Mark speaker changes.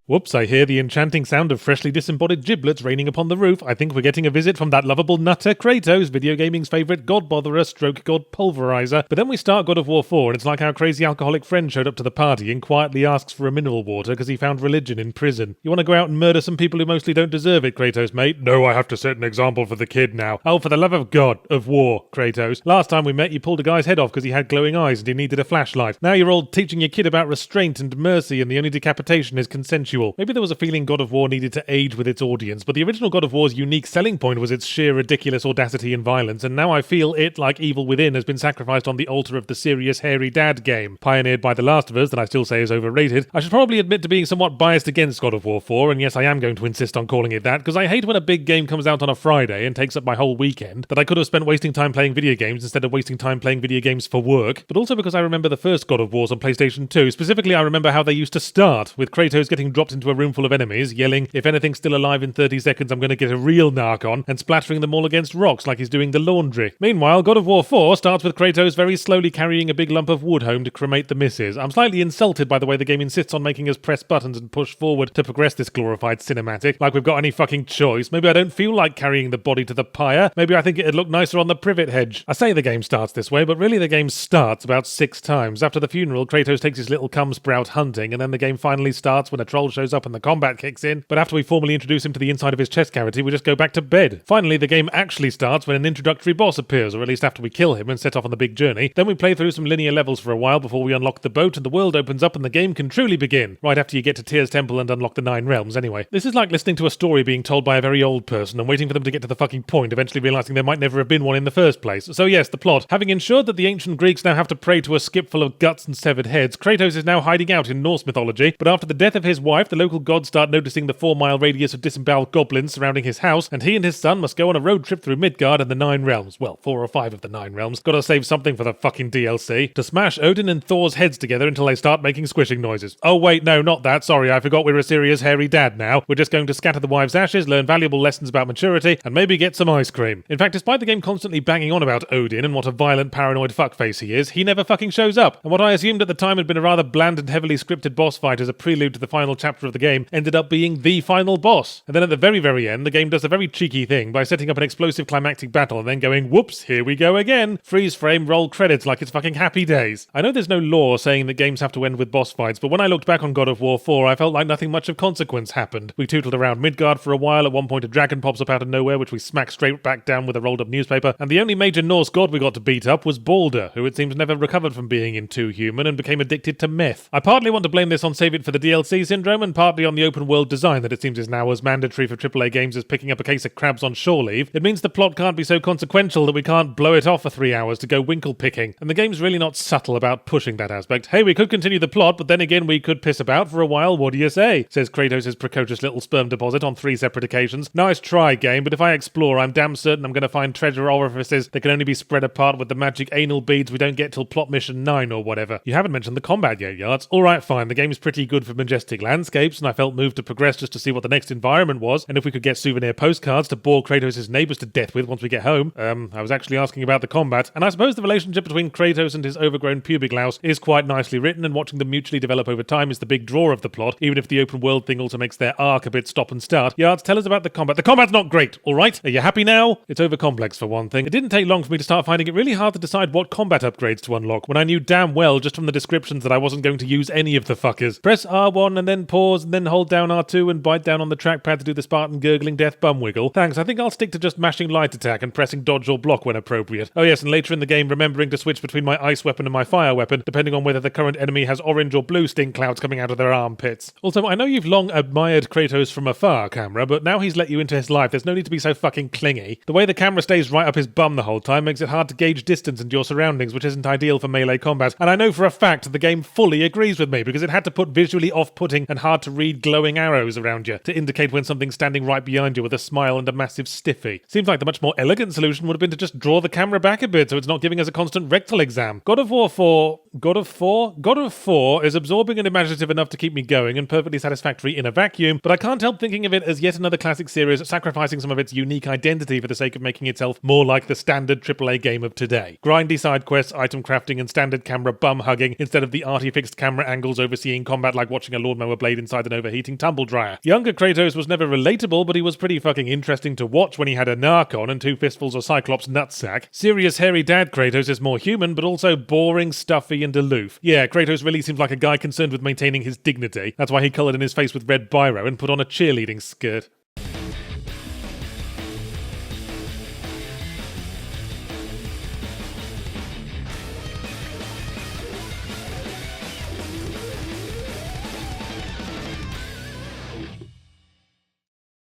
Speaker 1: Whoops, I hear the enchanting sound of freshly disembodied giblets raining upon the roof. I think we're getting a visit from that lovable nutter Kratos, video gaming's favourite god botherer stroke god pulverizer. But then we start God of War 4 and it's like our crazy alcoholic friend showed up to the party and quietly asks for a mineral water because he found religion in prison. You want to go out and murder some people who mostly don't deserve it, Kratos, mate? No, I have to set an example for the kid now. Oh, for the love of God, of war, Kratos. Last time we met, you pulled a guy's head off because he had glowing eyes and he needed a flashlight. Now you're all teaching your kid about restraint and mercy and the only decapitation is consensual. Maybe there was a feeling God of War needed to age with its audience, but the original God of War's unique selling point was its sheer ridiculous audacity and violence, and now I feel it, like Evil Within, has been sacrificed on the altar of the serious hairy dad game. Pioneered by The Last of Us, that I still say is overrated, I should probably admit to being somewhat biased against God of War 4, and yes, I am going to insist on calling it that, because I hate when a big game comes out on a Friday and takes up my whole weekend, that I could have spent wasting time playing video games instead of wasting time playing video games for work, but also because I remember the first God of Wars on PlayStation 2. Specifically, I remember how they used to start, with Kratos getting dropped into a room full of enemies, yelling, "If anything's still alive in 30 seconds, I'm going to get a real narc on," and splattering them all against rocks like he's doing the laundry. Meanwhile, God of War 4 starts with Kratos very slowly carrying a big lump of wood home to cremate the missus. I'm slightly insulted by the way the game insists on making us press buttons and push forward to progress this glorified cinematic, like we've got any fucking choice. Maybe I don't feel like carrying the body to the pyre. Maybe I think it'd look nicer on the privet hedge. I say the game starts this way, but really the game starts about 6 times. After the funeral, Kratos takes his little cum sprout hunting, and then the game finally starts when a troll shows up and the combat kicks in, but after we formally introduce him to the inside of his chest cavity, we just go back to bed. Finally, the game actually starts when an introductory boss appears, or at least after we kill him and set off on the big journey. Then we play through some linear levels for a while before we unlock the boat and the world opens up and the game can truly begin. Right after you get to Tyr's Temple and unlock the 9 realms, anyway. This is like listening to a story being told by a very old person and waiting for them to get to the fucking point, eventually realising there might never have been one in the first place. So yes, the plot. Having ensured that the ancient Greeks now have to pray to a skip full of guts and severed heads, Kratos is now hiding out in Norse mythology, but after the death of his wife, the local gods start noticing the 4-mile radius of disemboweled goblins surrounding his house, and he and his son must go on a road trip through Midgard and the 9 realms. Well, 4 or 5 of the 9 realms. Gotta save something for the fucking DLC. To smash Odin and Thor's heads together until they start making squishing noises. Oh wait, no, not that. Sorry, I forgot we're a serious hairy dad now. We're just going to scatter the wife's ashes, learn valuable lessons about maturity, and maybe get some ice cream. In fact, despite the game constantly banging on about Odin and what a violent, paranoid fuckface he is, he never fucking shows up. And what I assumed at the time had been a rather bland and heavily scripted boss fight as a prelude to the final chapter of the game ended up being the final boss. And then at the very end, the game does a very cheeky thing by setting up an explosive climactic battle and then going, whoops, here we go again. Freeze frame, roll credits like it's fucking Happy Days. I know there's no law saying that games have to end with boss fights, but when I looked back on God of War 4, I felt like nothing much of consequence happened. We tootled around Midgard for a while, at one point a dragon pops up out of nowhere which we smack straight back down with a rolled up newspaper, and the only major Norse god we got to beat up was Baldur, who it seems never recovered from being in Too Human and became addicted to meth. I partly want to blame this on Save It for the DLC syndrome, and partly on the open world design that it seems is now as mandatory for AAA games as picking up a case of crabs on shore leave. It means the plot can't be so consequential that we can't blow it off for 3 hours to go winkle picking, and the game's really not subtle about pushing that aspect. Hey, we could continue the plot, but then again we could piss about for a while, what do you say? Says Kratos' precocious little sperm deposit on 3 separate occasions. Nice try, game, but if I explore, I'm damn certain I'm going to find treasure orifices that can only be spread apart with the magic anal beads we don't get till plot mission 9 or whatever. You haven't mentioned the combat yet, Yards. Alright, fine, the game's pretty good for majestic landscapes, and I felt moved to progress just to see what the next environment was, and if we could get souvenir postcards to bore Kratos' neighbours to death with once we get home. I was actually asking about the combat, and I suppose the relationship between Kratos and his overgrown pubic louse is quite nicely written, and watching them mutually develop over time is the big draw of the plot, even if the open world thing also makes their arc a bit stop and start. Yards, tell us about the combat. The combat's not great, alright? Are you happy now? It's over complex for one thing. It didn't take long for me to start finding it really hard to decide what combat upgrades to unlock, when I knew damn well, just from the descriptions, that I wasn't going to use any of the fuckers. Press R1 and then pause and then hold down R2 and bite down on the trackpad to do the Spartan gurgling death bum wiggle. Thanks, I think I'll stick to just mashing light attack and pressing dodge or block when appropriate. Oh yes, and later in the game remembering to switch between my ice weapon and my fire weapon, depending on whether the current enemy has orange or blue stink clouds coming out of their armpits. Also, I know you've long admired Kratos from afar, camera, but now he's let you into his life, there's no need to be so fucking clingy. The way the camera stays right up his bum the whole time makes it hard to gauge distance and your surroundings, which isn't ideal for melee combat, and I know for a fact the game fully agrees with me, because it had to put visually off-putting and hard-to-read glowing arrows around you to indicate when something's standing right behind you with a smile and a massive stiffy. Seems like the much more elegant solution would have been to just draw the camera back a bit so it's not giving us a constant rectal exam. God of War 4 is absorbing and imaginative enough to keep me going and perfectly satisfactory in a vacuum, but I can't help thinking of it as yet another classic series sacrificing some of its unique identity for the sake of making itself more like the standard AAA game of today. Grindy side quests, item crafting, and standard camera bum hugging instead of the arty fixed camera angles overseeing combat like watching a lawnmower blade made inside an overheating tumble dryer. Younger Kratos was never relatable, but he was pretty fucking interesting to watch when he had a narc on and 2 fistfuls of Cyclops nutsack. Serious hairy dad Kratos is more human, but also boring, stuffy, and aloof. Yeah, Kratos really seems like a guy concerned with maintaining his dignity. That's why he coloured in his face with red biro and put on a cheerleading skirt.